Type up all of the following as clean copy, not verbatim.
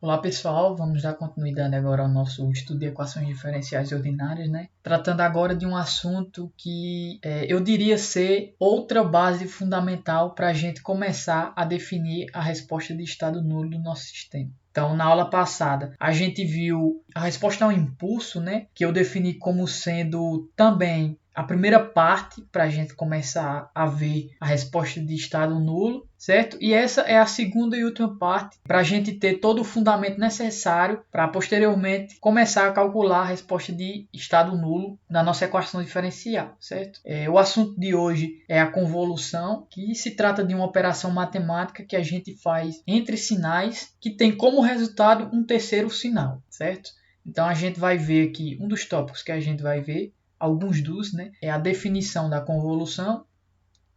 Olá pessoal, vamos dar continuidade agora ao nosso estudo de equações diferenciais ordinárias, né? Tratando agora de um assunto que eu diria ser outra base fundamental para a gente começar a definir a resposta de estado nulo do nosso sistema. Então, na aula passada, a gente viu a resposta ao impulso, né? Que eu defini como sendo também a primeira parte para a gente começar a ver a resposta de estado nulo, certo? E essa é a segunda e última parte para a gente ter todo o fundamento necessário para posteriormente começar a calcular a resposta de estado nulo da nossa equação diferencial, certo? O assunto de hoje é a convolução, que se trata de uma operação matemática que a gente faz entre sinais que tem como resultado um terceiro sinal, certo? Então a gente vai ver aqui um dos tópicos que a gente vai ver, alguns dos, né? É a definição da convolução,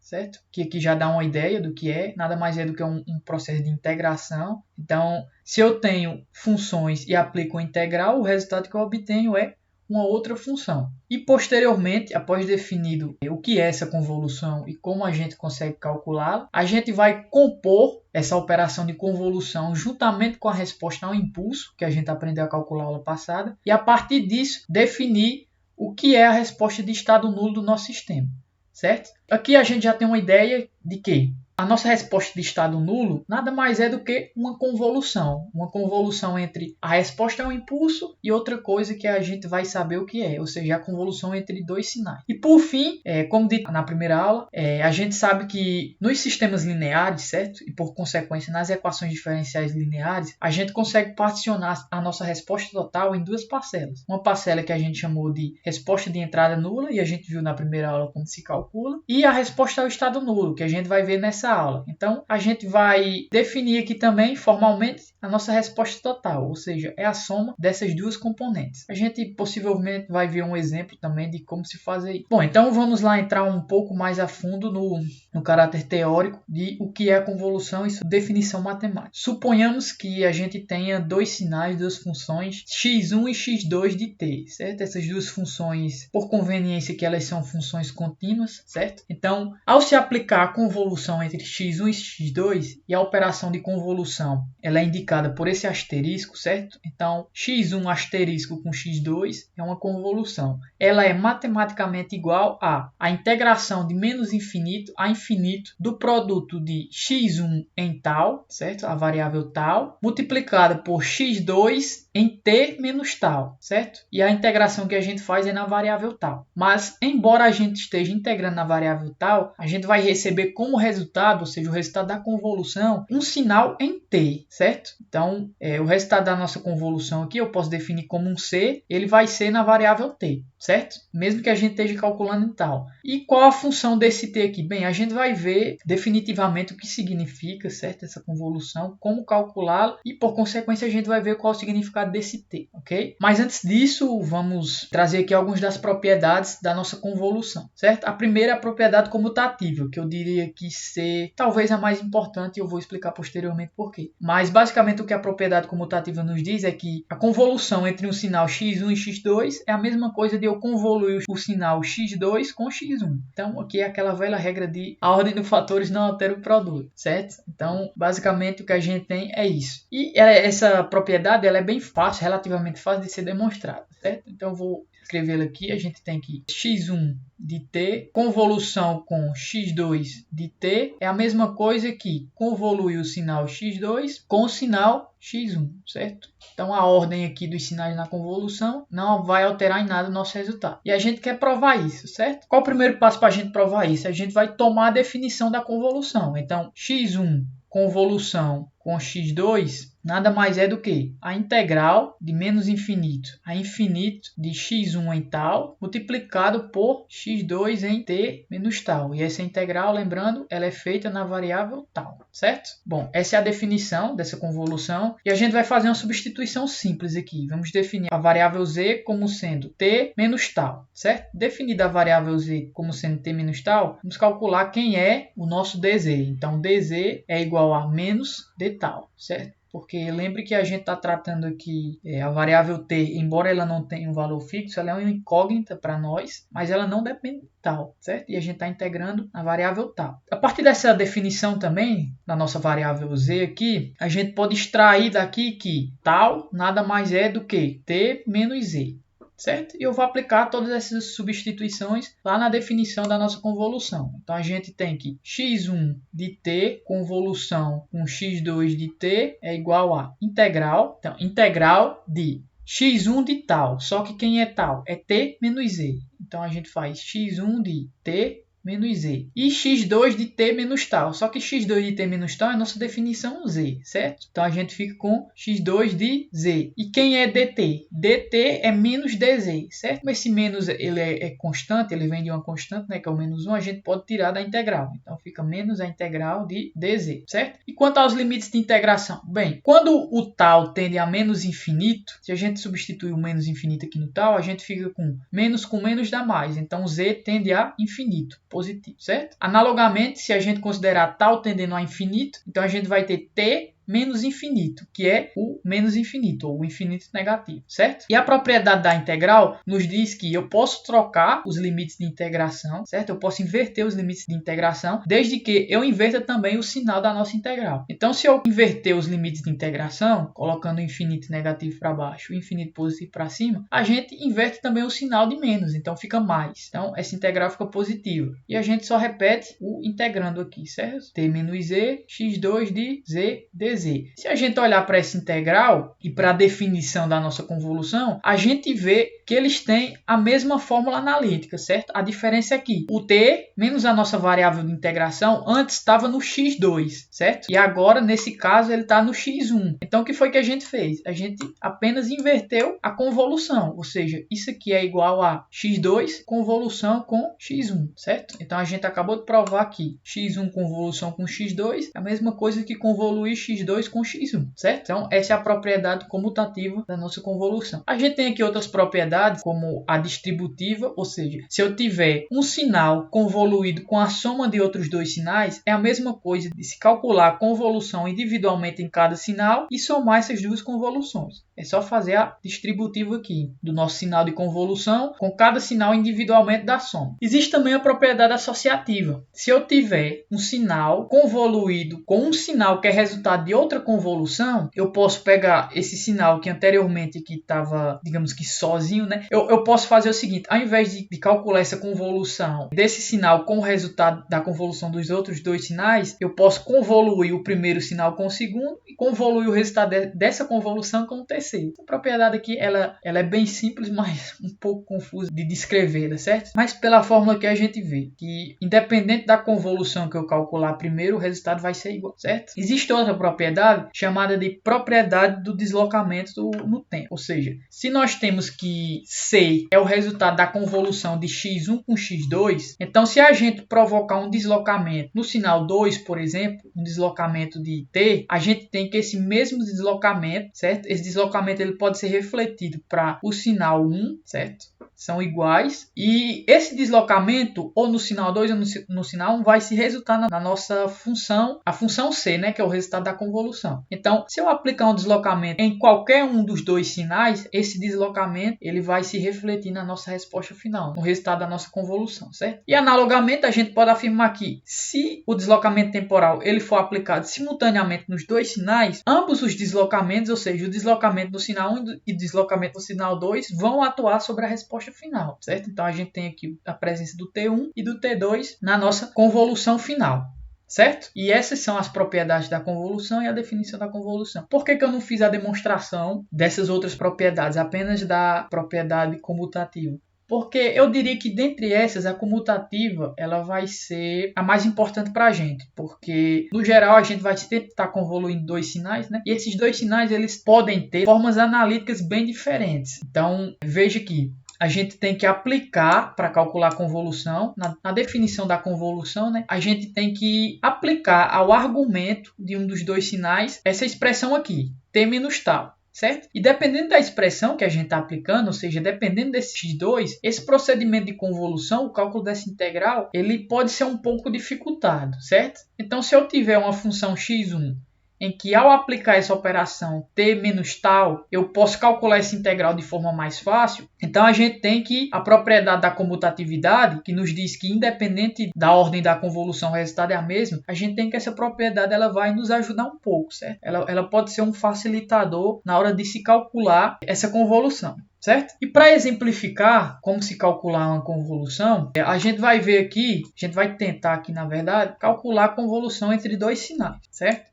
certo? Que aqui já dá uma ideia do que é, nada mais é do que um processo de integração. Então, se eu tenho funções e aplico uma integral, o resultado que eu obtenho é uma outra função. E posteriormente, após definido o que é essa convolução e como a gente consegue calculá-la, a gente vai compor essa operação de convolução juntamente com a resposta ao impulso, que a gente aprendeu a calcular na aula passada, e a partir disso definir o que é a resposta de estado nulo do nosso sistema, certo? Aqui a gente já tem uma ideia de que a nossa resposta de estado nulo nada mais é do que uma convolução entre a resposta ao impulso e outra coisa que a gente vai saber o que é, ou seja, a convolução entre dois sinais. E por fim, como dito na primeira aula, a gente sabe que nos sistemas lineares, certo? E por consequência nas equações diferenciais lineares, a gente consegue particionar a nossa resposta total em duas parcelas. Uma parcela que a gente chamou de resposta de entrada nula, e a gente viu na primeira aula como se calcula, e a resposta ao estado nulo, que a gente vai ver nessa aula. Então, a gente vai definir aqui também, formalmente, a nossa resposta total, ou seja, é a soma dessas duas componentes. A gente possivelmente vai ver um exemplo também de como se fazer isso. Bom, então vamos lá entrar um pouco mais a fundo no caráter teórico de o que é a convolução e sua definição matemática. Suponhamos que a gente tenha dois sinais, duas funções, x1 e x2 de t, certo? Essas duas funções, por conveniência que elas são funções contínuas, certo? Então, ao se aplicar a convolução entre x1 e x2, e a operação de convolução ela é indicada por esse asterisco, certo? Então, x1 asterisco com x2 é uma convolução. Ela é matematicamente igual a integração de menos infinito a infinito do produto de x1 em tal, certo? A variável tal, multiplicada por x2 em t menos tal, certo? E a integração que a gente faz é na variável tal. Mas, embora a gente esteja integrando na variável tal, a gente vai receber como resultado, ou seja, o resultado da convolução, um sinal em t, certo? Então, o resultado da nossa convolução aqui eu posso definir como um c, ele vai ser na variável t, certo? Mesmo que a gente esteja calculando em tal. E qual a função desse t aqui? Bem, a gente vai ver definitivamente o que significa, certo? Essa convolução, como calculá-la e, por consequência, a gente vai ver qual é o significado desse t, ok? Mas antes disso, vamos trazer aqui algumas das propriedades da nossa convolução, certo? A primeira é a propriedade comutativa, que eu diria que ser talvez a mais importante e eu vou explicar posteriormente por quê. Mas, basicamente, o que a propriedade comutativa nos diz é que a convolução entre um sinal x1 e x2 é a mesma coisa de eu convoluir o sinal x2 com x1. Então, aqui é aquela velha regra de a ordem dos fatores não altera o produto, certo? Então, basicamente, o que a gente tem é isso. E essa propriedade ela é bem fácil, relativamente fácil de ser demonstrada, certo? Então, eu vou escrevê-la aqui. A gente tem que x1 de t, convolução com x2 de t, é a mesma coisa que convoluir o sinal x2 com o sinal x1, certo? Então, a ordem aqui dos sinais na convolução não vai alterar em nada o nosso resultado. E a gente quer provar isso, certo? Qual o primeiro passo para a gente provar isso? A gente vai tomar a definição da convolução. Então, x1 convolução com x2 nada mais é do que a integral de menos infinito a infinito de x1 em tal multiplicado por x2 em t menos tal. E essa integral, lembrando, ela é feita na variável tal, certo? Bom, essa é a definição dessa convolução e a gente vai fazer uma substituição simples aqui. Vamos definir a variável z como sendo t menos tal, certo? Definida a variável z como sendo t menos tal, vamos calcular quem é o nosso dz. Então, dz é igual a menos d tal, certo? Porque lembre que a gente está tratando aqui a variável t, embora ela não tenha um valor fixo, ela é uma incógnita para nós, mas ela não depende de tal, certo? E a gente está integrando a variável tal. A partir dessa definição também, da nossa variável z aqui, a gente pode extrair daqui que tal nada mais é do que t menos z. Certo? E eu vou aplicar todas essas substituições lá na definição da nossa convolução. Então, a gente tem que x1 de t convolução com x2 de t é igual a integral. Então, integral de x1 de tal. Só que quem é tal? É t menos z. Então, a gente faz x1 de t menos z. E x2 de t menos tal. Só que x2 de t menos tal é a nossa definição z, certo? Então, a gente fica com x2 de z. E quem é dt? dt é menos dz, certo? Mas esse menos ele é constante, ele vem de uma constante, né, que é o menos 1, a gente pode tirar da integral. Então, fica menos a integral de dz, certo? E quanto aos limites de integração? Bem, quando o tal tende a menos infinito, se a gente substituir o menos infinito aqui no tal, a gente fica com menos dá mais. Então, z tende a infinito. Positivo, certo? Analogamente, se a gente considerar tal tendendo a infinito, então a gente vai ter t menos infinito, que é o menos infinito, ou o infinito negativo, certo? E a propriedade da integral nos diz que eu posso trocar os limites de integração, certo? Eu posso inverter os limites de integração, desde que eu inverta também o sinal da nossa integral. Então, se eu inverter os limites de integração, colocando o infinito negativo para baixo e o infinito positivo para cima, a gente inverte também o sinal de menos, então fica mais. Então, essa integral fica positiva. E a gente só repete o integrando aqui, certo? t menos z, x2 de z dz. Se a gente olhar para essa integral e para a definição da nossa convolução, a gente vê que eles têm a mesma fórmula analítica, certo? A diferença é que o t menos a nossa variável de integração antes estava no x2, certo? E agora, nesse caso, ele está no x1. Então, o que foi que a gente fez? A gente apenas inverteu a convolução, ou seja, isso aqui é igual a x2 convolução com x1, certo? Então, a gente acabou de provar que x1 convolução com x2 é a mesma coisa que convoluir x2 com x1, certo? Então, essa é a propriedade comutativa da nossa convolução. A gente tem aqui outras propriedades, como a distributiva, ou seja, se eu tiver um sinal convoluído com a soma de outros dois sinais, é a mesma coisa de se calcular a convolução individualmente em cada sinal e somar essas duas convoluções. É só fazer a distributiva aqui, do nosso sinal de convolução com cada sinal individualmente da soma. Existe também a propriedade associativa. Se eu tiver um sinal convoluído com um sinal que é resultado de outra convolução, eu posso pegar esse sinal que anteriormente que estava, digamos que sozinho, né? Eu posso fazer o seguinte, ao invés de calcular essa convolução desse sinal com o resultado da convolução dos outros dois sinais, eu posso convoluir o primeiro sinal com o segundo e convoluir o resultado dessa convolução com o terceiro. A propriedade aqui, ela é bem simples, mas um pouco confusa de descrever, certo? Mas pela fórmula que a gente vê, que independente da convolução que eu calcular primeiro, o resultado vai ser igual, certo? Existe outra propriedade chamada de propriedade do deslocamento no tempo. Ou seja, se nós temos que C é o resultado da convolução de x1 com x2, então se a gente provocar um deslocamento no sinal 2, por exemplo, um deslocamento de t, a gente tem que esse mesmo deslocamento, certo? Esse deslocamento ele pode ser refletido para o sinal 1, certo? São iguais. E esse deslocamento, ou no sinal 2 ou no sinal 1, vai se resultar na nossa função, a função C, né, que é o resultado da convolução. Então, se eu aplicar um deslocamento em qualquer um dos dois sinais, esse deslocamento ele vai se refletir na nossa resposta final, no resultado da nossa convolução, certo? E analogamente, a gente pode afirmar que se o deslocamento temporal ele for aplicado simultaneamente nos dois sinais, ambos os deslocamentos, ou seja, o deslocamento do sinal 1 e o deslocamento do sinal 2, vão atuar sobre a resposta final, certo? Então, a gente tem aqui a presença do T1 e do T2 na nossa convolução final. Certo? E essas são as propriedades da convolução e a definição da convolução. Por que eu não fiz a demonstração dessas outras propriedades, apenas da propriedade comutativa? Porque eu diria que dentre essas, a comutativa ela vai ser a mais importante para a gente. Porque, no geral, a gente vai sempre estar convoluindo dois sinais, né? E esses dois sinais eles podem ter formas analíticas bem diferentes. Então, veja que a gente tem que aplicar para calcular a convolução, na definição da convolução, né? A gente tem que aplicar ao argumento de um dos dois sinais essa expressão aqui, t menos tal. Certo? E dependendo da expressão que a gente está aplicando, ou seja, dependendo desse x2, esse procedimento de convolução, o cálculo dessa integral, ele pode ser um pouco dificultado, certo? Então, se eu tiver uma função x1 em que ao aplicar essa operação t menos tal, eu posso calcular essa integral de forma mais fácil. Então a gente tem que a propriedade da comutatividade, que nos diz que independente da ordem da convolução, o resultado é a mesma, a gente tem que essa propriedade ela vai nos ajudar um pouco, certo? Ela pode ser um facilitador na hora de se calcular essa convolução. Certo? E para exemplificar como se calcular uma convolução, a gente vai ver aqui, a gente vai tentar aqui, na verdade, calcular a convolução entre dois sinais, certo?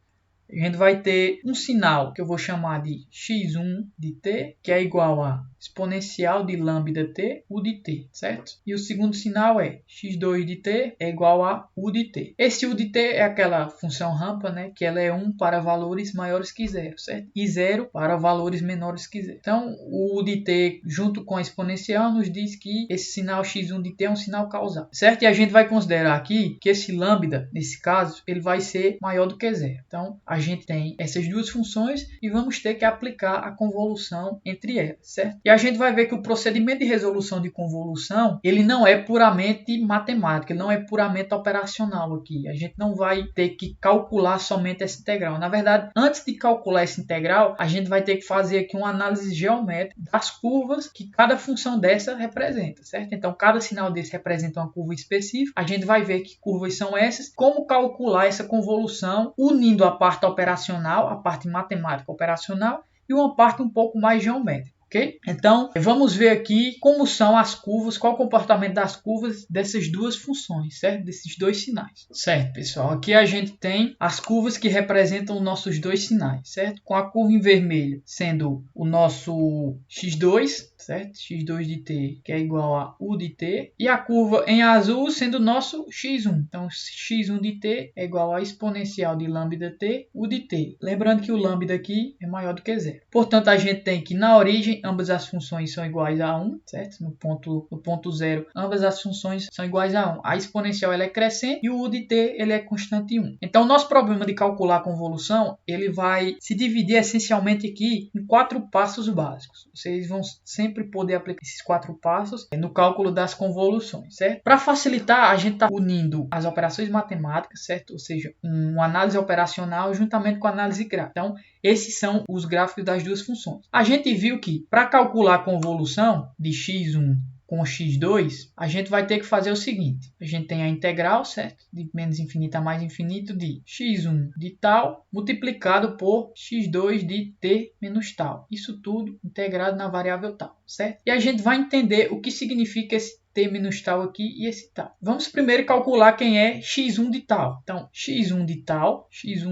A gente vai ter um sinal que eu vou chamar de x1 de t, que é igual a exponencial de lambda t, u de t, certo? E o segundo sinal é x2 de t é igual a u de t. Esse u de t é aquela função rampa, né? Que ela é 1 para valores maiores que 0, certo? E 0 para valores menores que 0. Então, o u de t junto com a exponencial nos diz que esse sinal x1 de t é um sinal causal, certo? E a gente vai considerar aqui que esse lambda, nesse caso, ele vai ser maior do que 0. Então, a gente tem essas duas funções e vamos ter que aplicar a convolução entre elas, certo? E a gente vai ver que o procedimento de resolução de convolução, ele não é puramente matemático, ele não é puramente operacional aqui. A gente não vai ter que calcular somente essa integral. Na verdade, antes de calcular essa integral, a gente vai ter que fazer aqui uma análise geométrica das curvas que cada função dessa representa, certo? Então, cada sinal desse representa uma curva específica. A gente vai ver que curvas são essas, como calcular essa convolução unindo a parte operacional, a parte matemática operacional e uma parte um pouco mais geométrica. Okay? Então, vamos ver aqui como são as curvas, qual o comportamento das curvas dessas duas funções, certo? Desses dois sinais. Certo, pessoal? Aqui a gente tem as curvas que representam os nossos dois sinais, certo? Com a curva em vermelho sendo o nosso x2, certo? x2 de t, que é igual a u de t, e a curva em azul sendo o nosso x1. Então, x1 de t é igual a exponencial de lambda t, u de t. Lembrando que o lambda aqui é maior do que 0. Portanto, a gente tem que na origem ambas as funções são iguais a 1, certo? No ponto 0, ambas as funções são iguais a 1. A exponencial ela é crescente e o u de t ele é constante 1. Então, o nosso problema de calcular a convolução, ele vai se dividir essencialmente aqui em 4 passos básicos. Vocês vão sempre poder aplicar esses 4 passos no cálculo das convoluções, certo? Para facilitar, a gente está unindo as operações matemáticas, certo? Ou seja, uma análise operacional juntamente com a análise gráfica. Então, esses são os gráficos das duas funções. A gente viu que para calcular a convolução de x1 com x2, a gente vai ter que fazer o seguinte. A gente tem a integral, certo? De menos infinito a mais infinito de x1 de tal multiplicado por x2 de t menos tal. Isso tudo integrado na variável tal, certo? E a gente vai entender o que significa esse t menos tal aqui e esse tal. Vamos primeiro calcular quem é x1 de tal. Então, x1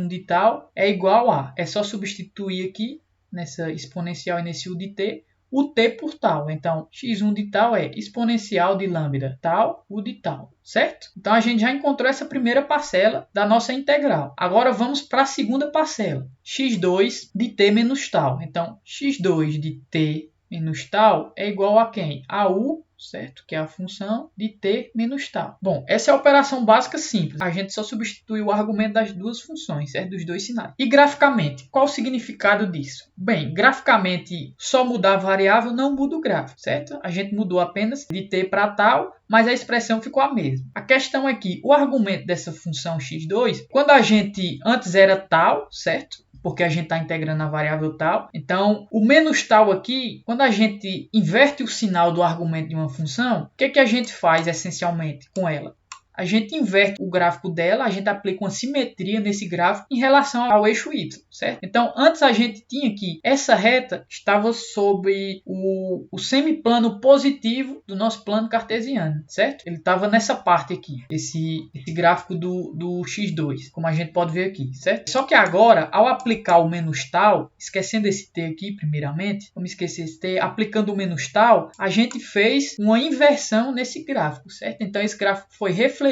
de tal é igual a... É só substituir aqui nessa exponencial e nesse u de t, o t por tal. Então, x1 de tal é exponencial de lambda tal, u de tal, certo? Então, a gente já encontrou essa primeira parcela da nossa integral. Agora, vamos para a segunda parcela, x2 de t menos tal. Então, x2 de t menos tal é igual a quem? A u, certo? Que é a função de t menos tal. Bom, essa é a operação básica simples. A gente só substitui o argumento das duas funções, certo? Dos dois sinais. E graficamente, qual o significado disso? Bem, graficamente, só mudar a variável não muda o gráfico, certo? A gente mudou apenas de t para tal, mas a expressão ficou a mesma. A questão é que o argumento dessa função x2, quando a gente antes era tal, certo? Porque a gente está integrando a variável tal. Então, o menos tal aqui, quando a gente inverte o sinal do argumento de uma função, o que a gente faz essencialmente com ela? A gente inverte o gráfico dela, a gente aplica uma simetria nesse gráfico em relação ao eixo y, certo? Então, antes a gente tinha que essa reta estava sobre o semiplano positivo do nosso plano cartesiano, certo? Ele estava nessa parte aqui, esse gráfico do x2, como a gente pode ver aqui, certo? Só que agora, ao aplicar o menos tal, esquecendo esse t aqui primeiramente, vamos esquecer esse t, aplicando o menos tal, a gente fez uma inversão nesse gráfico, certo? Então, esse gráfico foi refletido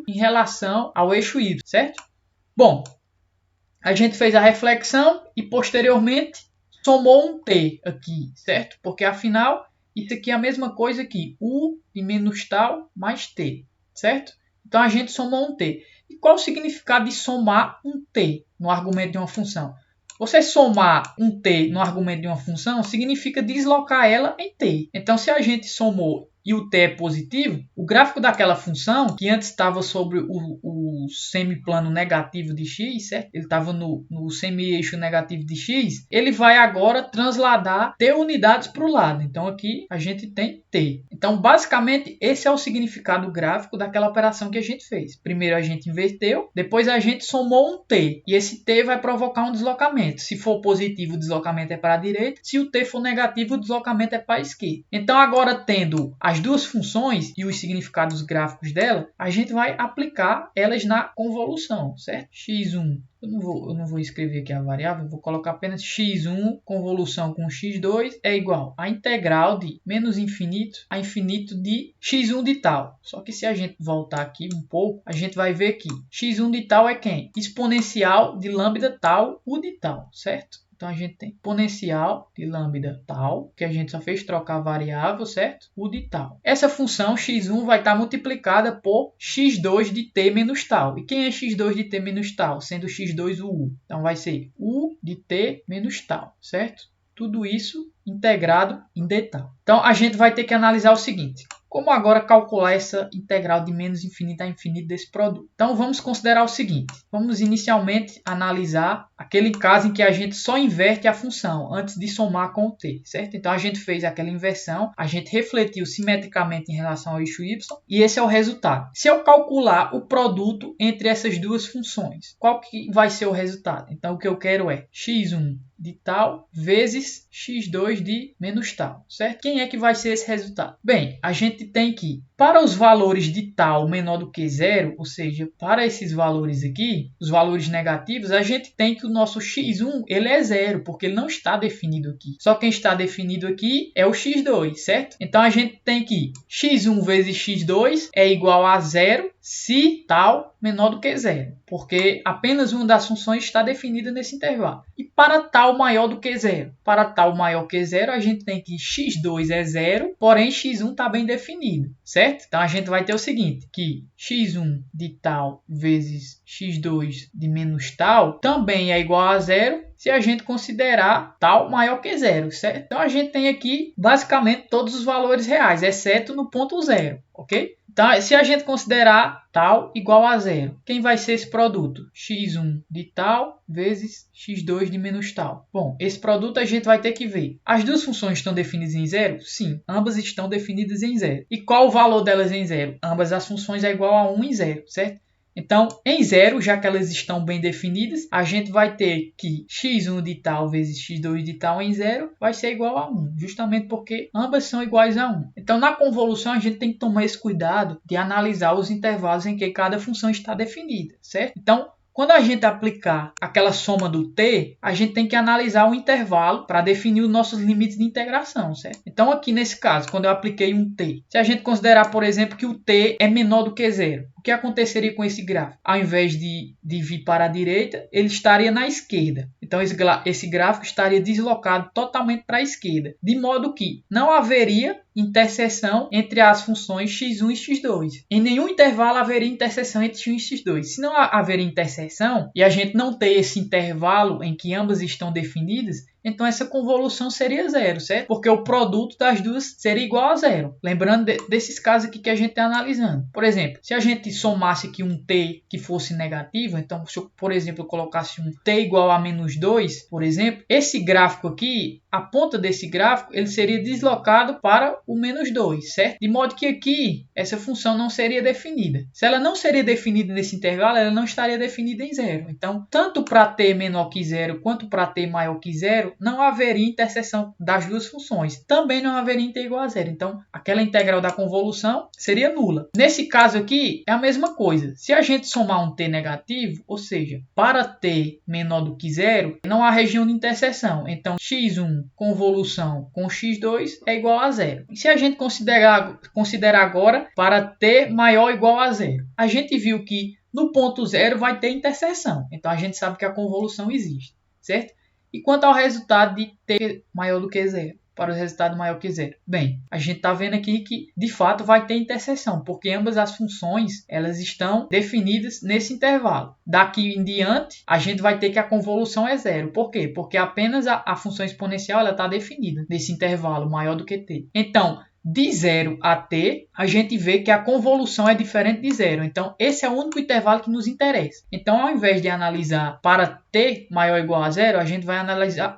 em relação ao eixo y, certo? Bom, a gente fez a reflexão e posteriormente somou um t aqui, certo? Porque afinal, isso aqui é a mesma coisa que u de menos tal mais t, certo? Então a gente somou um t. E qual o significado de somar um t no argumento de uma função? Você somar um t no argumento de uma função significa deslocar ela em t. Então, se a gente somou e o t é positivo, o gráfico daquela função, que antes estava sobre o semiplano negativo de x, certo? Ele estava no semi-eixo negativo de x, ele vai agora transladar t unidades para o lado. Então aqui a gente tem t. Então basicamente esse é o significado gráfico daquela operação que a gente fez. Primeiro a gente inverteu, depois a gente somou um t, e esse t vai provocar um deslocamento. Se for positivo, o deslocamento é para a direita, se o t for negativo, o deslocamento é para a esquerda. Então agora, tendo as duas funções e os significados gráficos dela, a gente vai aplicar elas na convolução, certo? x1, eu não vou escrever aqui a variável, vou colocar apenas x1 convolução com x2 é igual a integral de menos infinito a infinito de x1 de tal. Só que se a gente voltar aqui um pouco, a gente vai ver que x1 de tal é quem? Exponencial de lambda tal, u de tal, certo? Então a gente tem exponencial de lambda tal, que a gente só fez trocar a variável, certo? U de tal. Essa função x1 vai estar multiplicada por x2 de t menos tal. E quem é x2 de t menos tal? Sendo x2 o u. Então vai ser u de t menos tal, certo? Tudo isso integrado em detalhe. Então a gente vai ter que analisar o seguinte: como agora calcular essa integral de menos infinito a infinito desse produto? Então vamos considerar o seguinte: vamos inicialmente analisar aquele caso em que a gente só inverte a função antes de somar com o t, certo? Então a gente fez aquela inversão, a gente refletiu simetricamente em relação ao eixo y e esse é o resultado. Se eu calcular o produto entre essas duas funções, qual que vai ser o resultado? Então o que eu quero é x1 de tal vezes x2 de menos tal, certo? Quem é que vai ser esse resultado? Bem, a gente tem que, para os valores de tal menor do que zero, ou seja, para esses valores aqui, os valores negativos, a gente tem que o nosso x1 ele é zero, porque ele não está definido aqui. Só quem está definido aqui é o x2, certo? Então a gente tem que x1 vezes x2 é igual a zero se tal menor do que zero, porque apenas uma das funções está definida nesse intervalo. E para tal maior do que zero, para tal maior que zero, a gente tem que x2 é zero, porém x1 está bem definido, certo? Então a gente vai ter o seguinte, que x1 de tal vezes x2 de menos tal também é igual a zero se a gente considerar tal maior que zero, certo? Então a gente tem aqui basicamente todos os valores reais, exceto no ponto zero, ok? Então, se a gente considerar tal igual a zero, quem vai ser esse produto? x1 de tal vezes x2 de menos tal. Bom, esse produto a gente vai ter que ver. As duas funções estão definidas em zero? Sim, ambas estão definidas em zero. E qual o valor delas em zero? Ambas as funções é igual a 1 em zero, certo? Então, em zero, já que elas estão bem definidas, a gente vai ter que x1 de tal vezes x2 de tal em zero vai ser igual a 1, justamente porque ambas são iguais a 1. Então, na convolução, a gente tem que tomar esse cuidado de analisar os intervalos em que cada função está definida, certo? Então, quando a gente aplicar aquela soma do t, a gente tem que analisar o intervalo para definir os nossos limites de integração, certo? Então, aqui nesse caso, quando eu apliquei um t, se a gente considerar, por exemplo, que o t é menor do que zero, o que aconteceria com esse gráfico? Ao invés de vir para a direita, ele estaria na esquerda. Então, esse gráfico estaria deslocado totalmente para a esquerda, de modo que não haveria interseção entre as funções x1 e x2. Em nenhum intervalo haveria interseção entre x1 e x2. Se não haveria interseção e a gente não ter esse intervalo em que ambas estão definidas, então essa convolução seria zero, certo? Porque o produto das duas seria igual a zero. Lembrando desses casos aqui que a gente está analisando. Por exemplo, se a gente somasse aqui um t que fosse negativo, então se eu, por exemplo, eu colocasse um t igual a menos 2, por exemplo, esse gráfico aqui, a ponta desse gráfico, ele seria deslocado para o menos 2, certo? De modo que aqui, essa função não seria definida. Se ela não seria definida nesse intervalo, ela não estaria definida em zero. Então, tanto para t menor que zero, quanto para t maior que zero, não haveria interseção das duas funções. Também não haveria t igual a zero. Então, aquela integral da convolução seria nula. Nesse caso aqui, é a mesma coisa. Se a gente somar um t negativo, ou seja, para t menor do que zero, não há região de interseção. Então, x1 convolução com x2 é igual a zero. E se a gente considerar agora para t maior ou igual a zero, a gente viu que no ponto zero vai ter interseção. Então, a gente sabe que a convolução existe, certo? E quanto ao resultado de t maior do que zero? Para o resultado maior que zero. Bem, a gente está vendo aqui que de fato vai ter interseção, porque ambas as funções elas estão definidas nesse intervalo. Daqui em diante, a gente vai ter que a convolução é zero. Por quê? Porque apenas a função exponencial está definida nesse intervalo maior do que t. Então, de 0 a t, a gente vê que a convolução é diferente de 0. Então, esse é o único intervalo que nos interessa. Então, ao invés de analisar para t maior ou igual a 0, a gente vai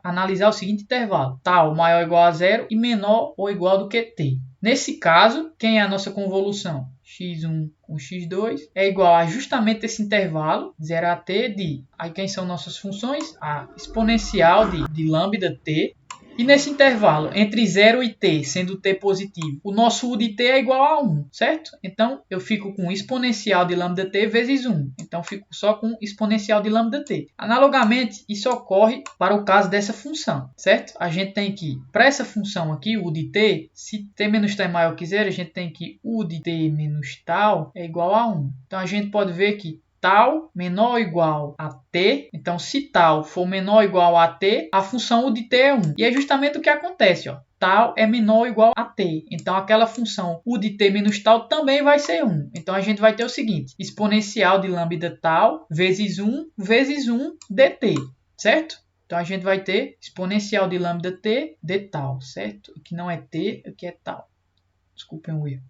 analisar o seguinte intervalo: tal maior ou igual a 0 e menor ou igual do que t. Nesse caso, quem é a nossa convolução? x1 com x2 é igual a justamente esse intervalo, 0 a t, de... Aí quem são nossas funções? A exponencial de lambda t. E nesse intervalo, entre 0 e t, sendo t positivo, o nosso u de t é igual a 1, certo? Então, eu fico com exponencial de lambda t vezes 1. Então, fico só com exponencial de lambda t. Analogamente, isso ocorre para o caso dessa função, certo? A gente tem que, para essa função aqui, u de t, se t menos t é maior que 0, a gente tem que u de t menos tal é igual a 1. Então, a gente pode ver que tal menor ou igual a t, então se tal for menor ou igual a t, a função u de t é 1. E é justamente o que acontece, ó. Tal é menor ou igual a t. Então aquela função u de t menos tal também vai ser 1. Então a gente vai ter o seguinte: exponencial de lambda tal vezes 1 dt, certo? Então a gente vai ter exponencial de lambda t de tal, certo? Aqui não é t, aqui é tal. Desculpem o erro.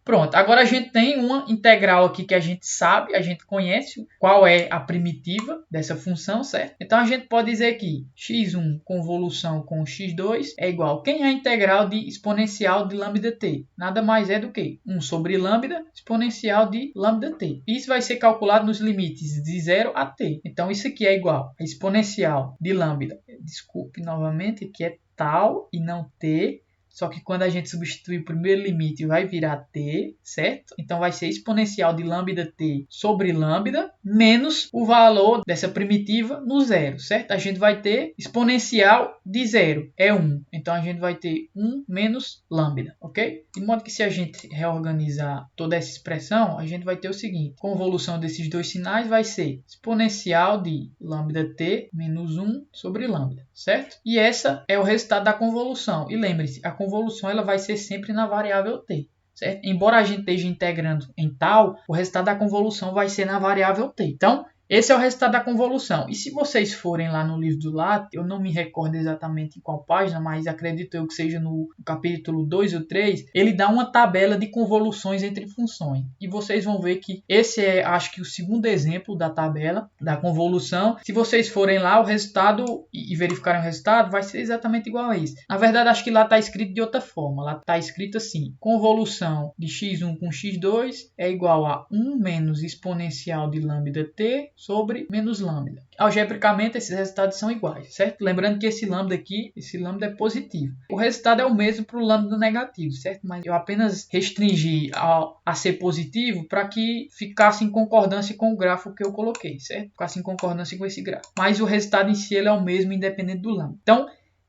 Pronto, agora a gente tem uma integral aqui que a gente sabe, a gente conhece qual é a primitiva dessa função, certo? Então a gente pode dizer que x1 convolução com x2 é igual. Quem é a integral de exponencial de lambda t? Nada mais é do que 1 sobre lambda exponencial de lambda t. Isso vai ser calculado nos limites de 0 a t. Então isso aqui é igual a exponencial de lambda. Desculpe novamente, que é tal e não t. Só que quando a gente substituir o primeiro limite, vai virar t, certo? Então, vai ser exponencial de lambda t sobre lambda, menos o valor dessa primitiva no zero, certo? A gente vai ter exponencial de 0, é 1. Então, a gente vai ter 1 menos lambda, ok? De modo que se a gente reorganizar toda essa expressão, a gente vai ter o seguinte: convolução desses dois sinais vai ser exponencial de lambda t menos 1 sobre lambda, certo? E essa é o resultado da convolução. E lembre-se, a convolução ela vai ser sempre na variável t, certo? Embora a gente esteja integrando em tal, o resultado da convolução vai ser na variável t. Então, esse é o resultado da convolução. E se vocês forem lá no livro do Lattes, eu não me recordo exatamente em qual página, mas acredito eu que seja no capítulo 2 ou 3, ele dá uma tabela de convoluções entre funções. E vocês vão ver que esse é, acho que, o segundo exemplo da tabela da convolução. Se vocês forem lá, o resultado e verificarem o resultado, vai ser exatamente igual a isso. Na verdade, acho que lá está escrito de outra forma. Lá está escrito assim: convolução de x1 com x2 é igual a 1 menos exponencial de lambda t sobre menos lambda. Algebricamente, esses resultados são iguais, certo? Lembrando que esse lambda aqui, esse lambda é positivo. O resultado é o mesmo para o lambda negativo, certo? Mas eu apenas restringi a ser positivo para que ficasse em concordância com o gráfico que eu coloquei, certo? Ficasse em concordância com esse gráfico. Mas o resultado em si ele é o mesmo, independente do lambda. Então,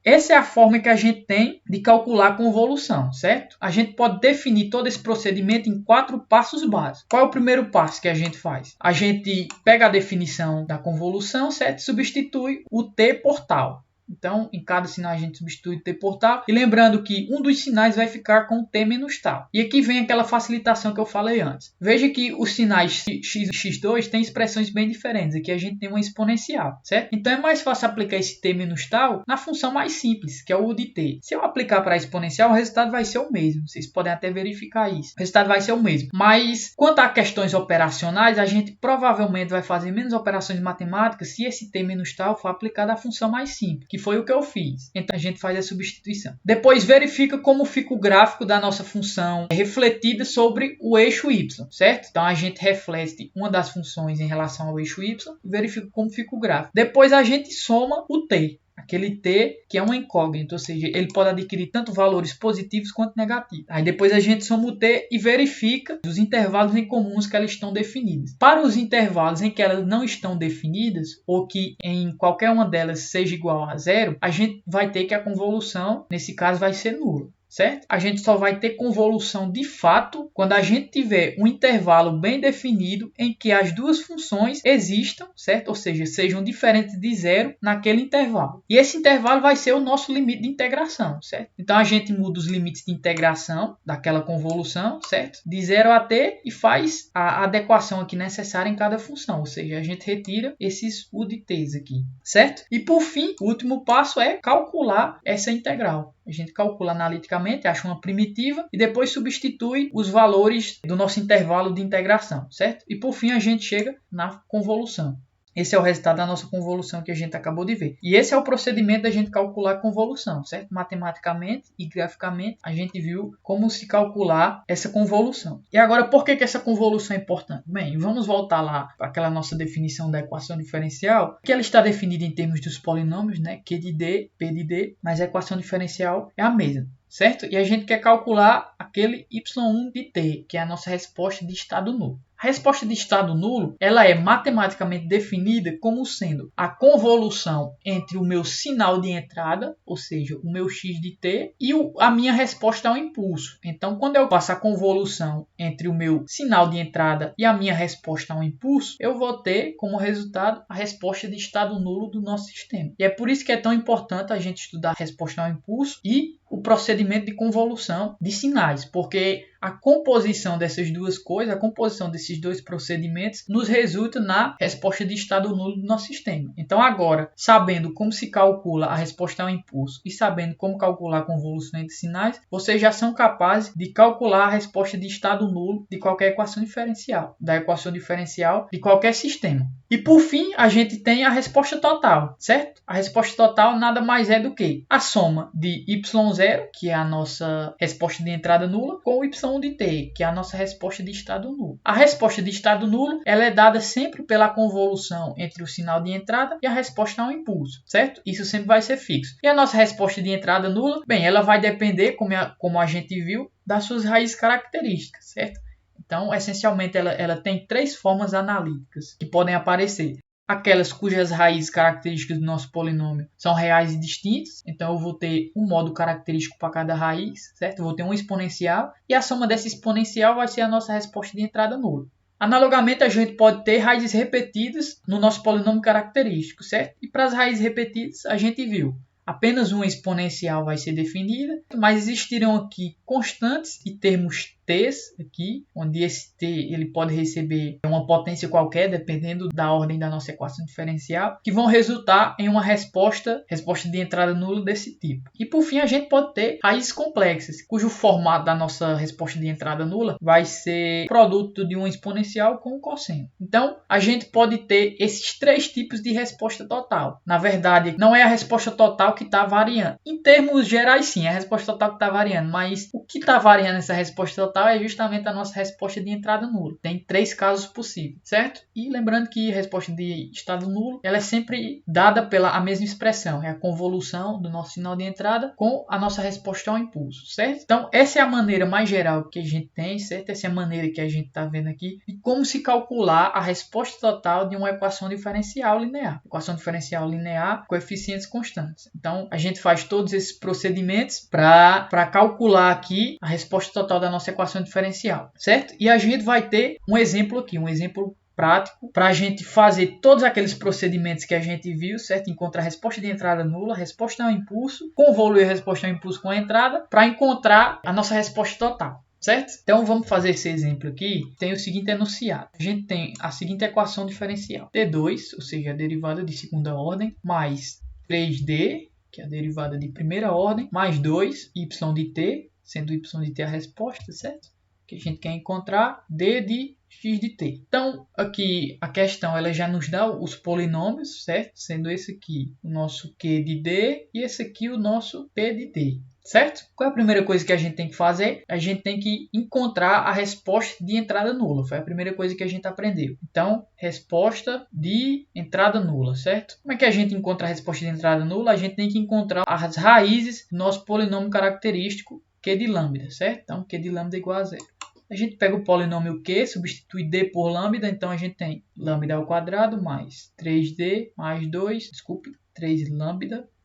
essa é a forma que a gente tem de calcular a convolução, certo? A gente pode definir todo esse procedimento em 4 passos básicos. Qual é o primeiro passo que a gente faz? A gente pega a definição da convolução, certo? Substitui o t por tal. Então, em cada sinal a gente substitui t por tal. E lembrando que um dos sinais vai ficar com t menos tal. E aqui vem aquela facilitação que eu falei antes. Veja que os sinais x e x2 têm expressões bem diferentes. Aqui a gente tem uma exponencial, certo? Então, é mais fácil aplicar esse t menos tal na função mais simples, que é o u de t. Se eu aplicar para a exponencial, o resultado vai ser o mesmo. Vocês podem até verificar isso. O resultado vai ser o mesmo. Mas, quanto a questões operacionais, a gente provavelmente vai fazer menos operações matemáticas se esse t menos tal for aplicado à função mais simples, que foi o que eu fiz. Então a gente faz a substituição. Depois verifica como fica o gráfico da nossa função refletida sobre o eixo y, certo? Então a gente reflete uma das funções em relação ao eixo y e verifica como fica o gráfico. Depois a gente soma o t. Aquele t que é uma incógnita, ou seja, ele pode adquirir tanto valores positivos quanto negativos. Aí depois a gente soma o t e verifica os intervalos em comuns que elas estão definidas. Para os intervalos em que elas não estão definidas, ou que em qualquer uma delas seja igual a 0, a gente vai ter que a convolução, nesse caso, vai ser nula. Certo? A gente só vai ter convolução de fato quando a gente tiver um intervalo bem definido em que as duas funções existam, certo? Ou seja, sejam diferentes de 0 naquele intervalo. E esse intervalo vai ser o nosso limite de integração, certo? Então a gente muda os limites de integração daquela convolução, certo? De 0 a t e faz a adequação aqui necessária em cada função, ou seja, a gente retira esses u de t's aqui, certo? E por fim, o último passo é calcular essa integral. A gente calcula analiticamente matematicamente, acha uma primitiva e depois substitui os valores do nosso intervalo de integração, certo? E por fim a gente chega na convolução. Esse é o resultado da nossa convolução que a gente acabou de ver. E esse é o procedimento da gente calcular a convolução, certo? Matematicamente e graficamente, a gente viu como se calcular essa convolução. E agora, por que essa convolução é importante? Bem, vamos voltar lá para aquela nossa definição da equação diferencial, que ela está definida em termos dos polinômios, né? Q de D, P de D, mas a equação diferencial é a mesma. Certo? E a gente quer calcular aquele y1 de t, que é a nossa resposta de estado nulo. A resposta de estado nulo, ela é matematicamente definida como sendo a convolução entre o meu sinal de entrada, ou seja, o meu x de t, e a minha resposta ao impulso. Então, quando eu faço a convolução entre o meu sinal de entrada e a minha resposta ao impulso, eu vou ter como resultado a resposta de estado nulo do nosso sistema. E é por isso que é tão importante a gente estudar a resposta ao impulso e o procedimento de convolução de sinais, porque a composição dessas duas coisas, a composição desses dois procedimentos nos resulta na resposta de estado nulo do nosso sistema. Então agora, sabendo como se calcula a resposta ao impulso e sabendo como calcular a convolução entre sinais, vocês já são capazes de calcular a resposta de estado nulo de qualquer equação diferencial, da equação diferencial de qualquer sistema. E por fim, a gente tem a resposta total, certo? A resposta total nada mais é do que a soma de y0, que é a nossa resposta de entrada nula, com o y1 de t, que é a nossa resposta de estado nulo. A resposta de estado nulo, ela é dada sempre pela convolução entre o sinal de entrada e a resposta ao impulso, certo? Isso sempre vai ser fixo. E a nossa resposta de entrada nula, bem, ela vai depender, como a gente viu, das suas raízes características, certo? Então, essencialmente, ela tem três formas analíticas que podem aparecer. Aquelas cujas raízes características do nosso polinômio são reais e distintas. Então, eu vou ter um modo característico para cada raiz, certo? Eu vou ter um exponencial e a soma dessa exponencial vai ser a nossa resposta de entrada nula. Analogamente, a gente pode ter raízes repetidas no nosso polinômio característico, certo? E para as raízes repetidas, a gente viu. Apenas uma exponencial vai ser definida, mas existirão aqui constantes e termos t's aqui, onde esse t ele pode receber uma potência qualquer, dependendo da ordem da nossa equação diferencial, que vão resultar em uma resposta de entrada nula desse tipo. E por fim, a gente pode ter raízes complexas, cujo formato da nossa resposta de entrada nula vai ser produto de uma exponencial com um cosseno. Então, a gente pode ter esses três tipos de resposta total. Na verdade, não é a resposta total que está variando. Em termos gerais, sim, é a resposta total que está variando, mas o que está variando nessa resposta total é justamente a nossa resposta de entrada nula. Tem três casos possíveis, certo? E lembrando que a resposta de estado nulo ela é sempre dada pela a mesma expressão, é a convolução do nosso sinal de entrada com a nossa resposta ao impulso, certo? Então, essa é a maneira mais geral que a gente tem, certo? Essa é a maneira que a gente está vendo aqui de como se calcular a resposta total de uma equação diferencial linear. Equação diferencial linear, coeficientes constantes. Então, a gente faz todos esses procedimentos para calcular aqui a resposta total da nossa equação diferencial, certo? E a gente vai ter um exemplo aqui, um exemplo prático para a gente fazer todos aqueles procedimentos que a gente viu, certo? Encontrar a resposta de entrada nula, a resposta ao impulso, convoluir a resposta ao impulso com a entrada para encontrar a nossa resposta total. Certo? Então vamos fazer esse exemplo aqui. Tem o seguinte enunciado. A gente tem a seguinte equação diferencial. T2, ou seja, a derivada de segunda ordem, mais 3D, que é a derivada de primeira ordem, mais 2, y de t, sendo y de t a resposta, certo? Que a gente quer encontrar d de x de t. Então, aqui a questão ela já nos dá os polinômios, certo? Sendo esse aqui o nosso q de d e esse aqui o nosso p de d. Certo? Qual é a primeira coisa que a gente tem que fazer? A gente tem que encontrar a resposta de entrada nula. Foi a primeira coisa que a gente aprendeu. Então, resposta de entrada nula, certo? Como é que a gente encontra a resposta de entrada nula? A gente tem que encontrar as raízes do nosso polinômio característico Q de lambda, certo? Então, Q de lambda é igual a zero. A gente pega o polinômio Q, substitui D por lambda, então a gente tem lambda ao quadrado mais 3D mais 2,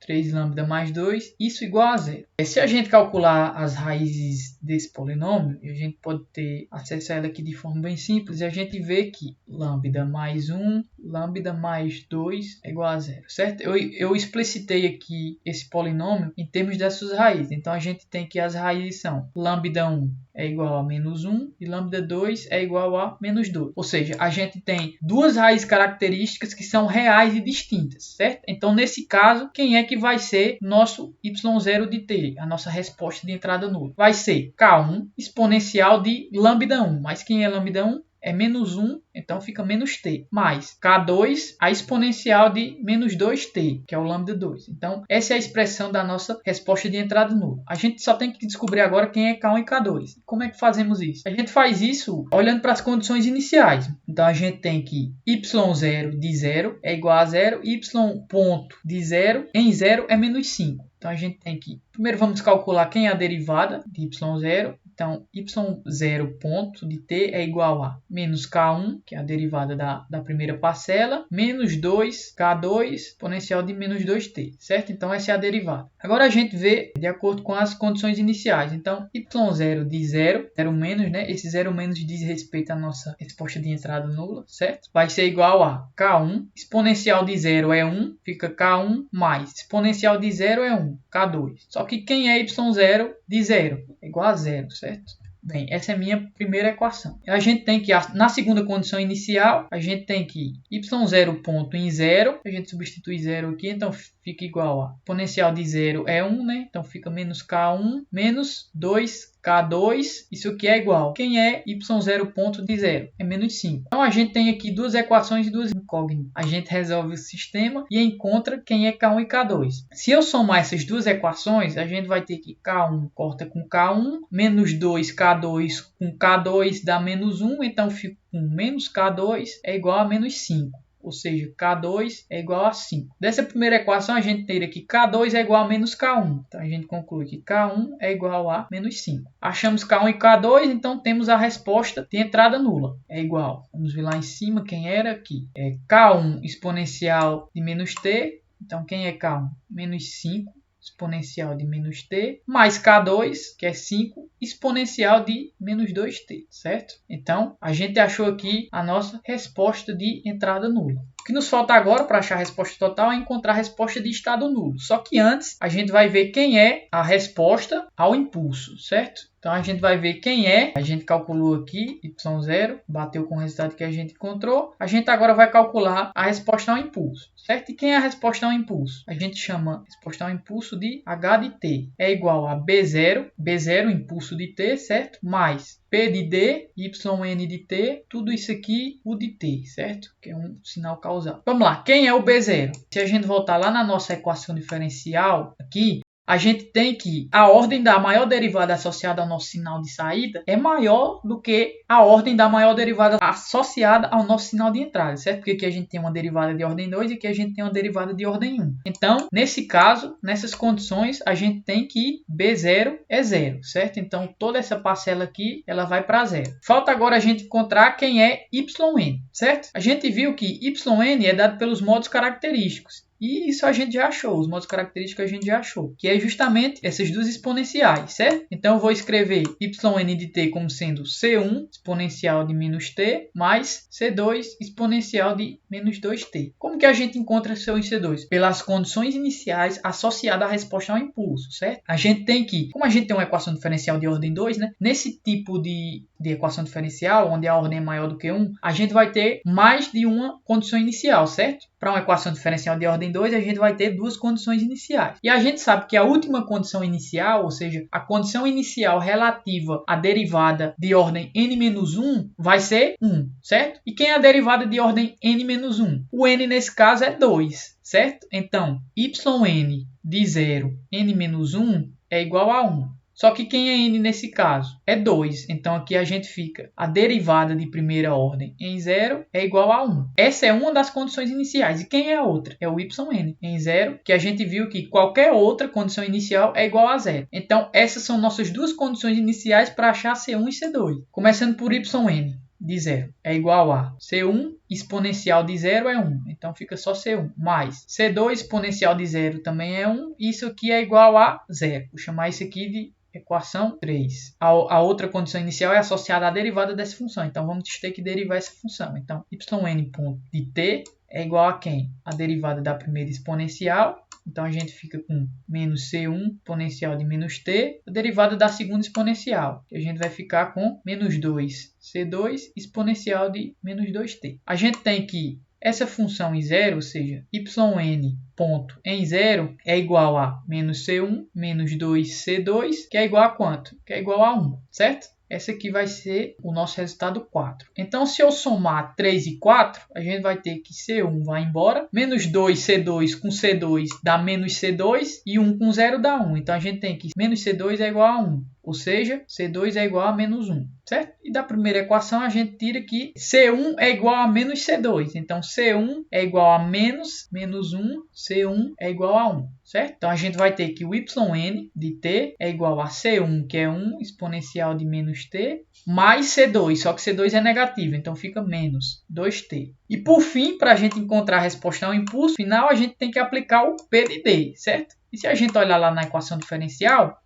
3 lambda mais 2, isso igual a zero. Se a gente calcular as raízes desse polinômio, a gente pode ter acesso a ela aqui de forma bem simples, e a gente vê que lambda mais 1, lambda mais 2 é igual a zero, certo? Eu explicitei aqui esse polinômio em termos das suas raízes, então a gente tem que as raízes são lambda 1 é igual a menos 1 e lambda 2 é igual a menos 2. Ou seja, a gente tem duas raízes características que são reais e distintas, certo? Então, nesse caso, quem é que vai ser nosso y0 de t, a nossa resposta de entrada nula? Vai ser K1 exponencial de lambda 1. Mas quem é lambda 1? É menos 1, então fica menos t, mais K2, a exponencial de menos 2t, que é o lambda 2. Então, essa é a expressão da nossa resposta de entrada nula. A gente só tem que descobrir agora quem é K1 e K2. Como é que fazemos isso? A gente faz isso olhando para as condições iniciais. Então, a gente tem que y0 de 0 é igual a 0, y ponto de 0 em 0 é menos 5. Então, a gente tem que... Primeiro, vamos calcular quem é a derivada de y0. Então, y0 ponto de t é igual a menos k1, que é a derivada da primeira parcela, menos 2k2 exponencial de menos 2t, certo? Então, essa é a derivada. Agora, a gente vê de acordo com as condições iniciais. Então, y0 de 0, 0 menos, né? Esse 0 menos diz respeito à nossa resposta de entrada nula, certo? Vai ser igual a k1, exponencial de 0 é 1, fica k1 mais exponencial de 0 é 1, k2. Só que quem é y0 de 0? É igual a 0, certo? Bem, essa é a minha primeira equação. A gente tem que, na segunda condição inicial, a gente tem que y0 ponto em 0, a gente substitui 0 aqui, então fica igual a exponencial de 0 é 1, né? Então fica menos k1 menos 2k2, isso aqui é igual. Quem é y0 ponto de 0? É menos 5. Então a gente tem aqui duas equações e duas incógnitas. A gente resolve o sistema e encontra quem é k1 e k2. Se eu somar essas duas equações, a gente vai ter que k1 corta com k1, menos 2k2 com k2 dá menos 1, então fica com menos k2 é igual a menos 5. Ou seja, K2 é igual a 5. Dessa primeira equação, a gente teria que K2 é igual a menos K1. Então, a gente conclui que K1 é igual a menos 5. Achamos K1 e K2, então temos a resposta de entrada nula. É igual. Vamos ver lá em cima quem era aqui. É K1 exponencial de menos t. Então, quem é K1? Menos 5 exponencial de menos t, mais K2, que é 5, exponencial de menos 2t, certo? Então, a gente achou aqui a nossa resposta de entrada nula. O que nos falta agora para achar a resposta total é encontrar a resposta de estado nulo. Só que antes, a gente vai ver quem é a resposta ao impulso, certo? Então, a gente vai ver quem é. A gente calculou aqui, y0, bateu com o resultado que a gente encontrou. A gente agora vai calcular a resposta ao impulso, certo? E quem é a resposta ao impulso? A gente chama a resposta ao impulso de h de t. É igual a b0, impulso de t, certo? Mais P de D, yn de t, tudo isso aqui, o de t, certo? Que é um sinal causal. Vamos lá, quem é o B0? Se a gente voltar lá na nossa equação diferencial, aqui, a gente tem que a ordem da maior derivada associada ao nosso sinal de saída é maior do que a ordem da maior derivada associada ao nosso sinal de entrada, certo? Porque aqui a gente tem uma derivada de ordem 2 e aqui a gente tem uma derivada de ordem 1. Então, nesse caso, nessas condições, a gente tem que B0 é 0, certo? Então, toda essa parcela aqui, ela vai para 0. Falta agora a gente encontrar quem é yn, certo? A gente viu que yn é dado pelos modos característicos. E isso a gente já achou, os modos característicos a gente já achou, que é justamente essas duas exponenciais, certo? Então eu vou escrever yn de t como sendo c1 exponencial de menos t mais c2 exponencial de menos 2t. Como que a gente encontra c1 e c2? Pelas condições iniciais associadas à resposta ao impulso, certo? A gente tem que, como a gente tem uma equação diferencial de ordem 2, né? Nesse tipo de equação diferencial, onde a ordem é maior do que 1, a gente vai ter mais de uma condição inicial, certo? Para uma equação diferencial de ordem 2, a gente vai ter duas condições iniciais. E a gente sabe que a última condição inicial, ou seja, a condição inicial relativa à derivada de ordem n-1, vai ser 1, certo? E quem é a derivada de ordem n-1? O n nesse caso é 2, certo? Então, yn de 0, n-1 é igual a 1. Só que quem é n nesse caso? É 2. Então aqui a gente fica. A derivada de primeira ordem em 0 é igual a 1. Essa é uma das condições iniciais. E quem é a outra? É o yn em 0, que a gente viu que qualquer outra condição inicial é igual a 0. Então essas são nossas duas condições iniciais para achar C1 e C2. Começando por yn de 0 é igual a C1 exponencial de 0 é 1, então fica só C1, mais C2 exponencial de 0 também é 1, isso aqui é igual a 0. Vou chamar isso aqui de equação 3. A outra condição inicial é associada à derivada dessa função, então vamos ter que derivar essa função. Então, yn ponto de t é igual a quem? A derivada da primeira exponencial. Então, a gente fica com menos C1 exponencial de menos t, a derivada da segunda exponencial. A gente vai ficar com menos 2C2 exponencial de menos 2t. A gente tem que essa função em zero, ou seja, yn ponto em zero é igual a menos C1 menos 2C2, que é igual a quanto? Que é igual a 1, certo? Esse aqui vai ser o nosso resultado 4. Então, se eu somar 3 e 4, a gente vai ter que C1 vai embora. Menos 2C2 com C2 dá menos C2 e 1 com 0 dá 1. Então, a gente tem que menos C2 é igual a 1. Ou seja, C2 é igual a menos 1, certo? E da primeira equação a gente tira que C1 é igual a menos C2. Então, C1 é igual a menos 1, C1 é igual a 1, certo? Então, a gente vai ter que o yn de t é igual a C1, que é 1 exponencial de menos t, mais C2, só que C2 é negativo, então fica menos 2t. E por fim, para a gente encontrar a resposta ao impulso final, a gente tem que aplicar o P de D, certo? E se a gente olhar lá na equação diferencial,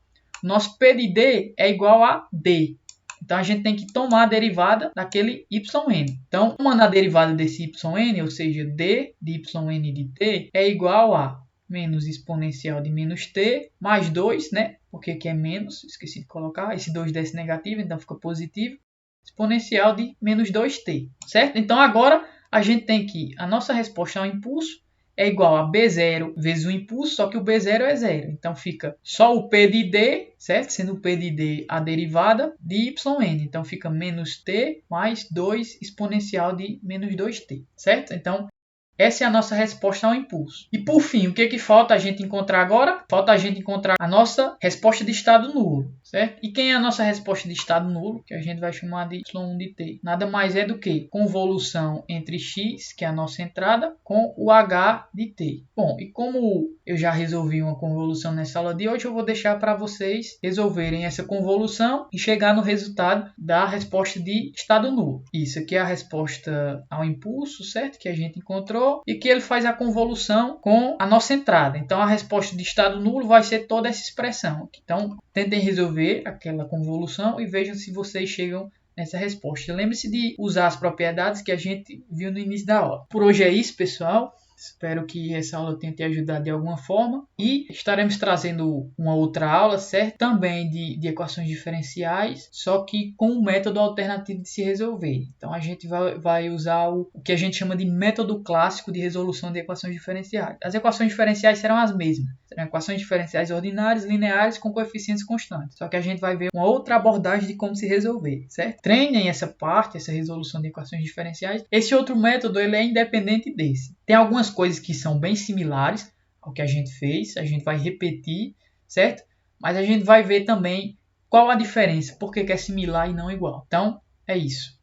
nosso P de D é igual a D. Então, a gente tem que tomar a derivada daquele yn. Então, tomando a derivada desse yn, ou seja, D de yn de t, é igual a menos exponencial de menos t, mais 2, né? Porque aqui é menos, esqueci de colocar. Esse 2 desce negativo, então fica positivo. Exponencial de menos 2t, certo? Então, agora a gente tem que a nossa resposta ao impulso é igual a B0 vezes o impulso, só que o B0 é 0. Então, fica só o P de D, certo? Sendo o P de D a derivada de yn. Então, fica menos t mais 2 exponencial de menos 2t, certo? Então, essa é a nossa resposta ao impulso. E por fim, o que falta a gente encontrar agora? Falta a gente encontrar a nossa resposta de estado nulo, certo? E quem é a nossa resposta de estado nulo? Que a gente vai chamar de y1 de t. Nada mais é do que convolução entre x, que é a nossa entrada, com o h de t. Bom, e como eu já resolvi uma convolução nessa aula de hoje, eu vou deixar para vocês resolverem essa convolução e chegar no resultado da resposta de estado nulo. Isso aqui é a resposta ao impulso, certo? Que a gente encontrou. E que ele faz a convolução com a nossa entrada. Então, a resposta de estado nulo vai ser toda essa expressão. Então, tentem resolver aquela convolução e vejam se vocês chegam nessa resposta. Lembre-se de usar as propriedades que a gente viu no início da aula. Por hoje é isso, pessoal. Espero que essa aula tenha te ajudado de alguma forma. E estaremos trazendo uma outra aula, certo? Também de equações diferenciais, só que com um método alternativo de se resolver. Então, a gente vai usar o que a gente chama de método clássico de resolução de equações diferenciais. As equações diferenciais serão as mesmas. Serão equações diferenciais ordinárias, lineares, com coeficientes constantes. Só que a gente vai ver uma outra abordagem de como se resolver, certo? Treinem essa parte, essa resolução de equações diferenciais. Esse outro método ele é independente desse. Tem algumas coisas que são bem similares ao que a gente fez, a gente vai repetir, certo? Mas a gente vai ver também qual a diferença, por que é similar e não igual. Então, é isso.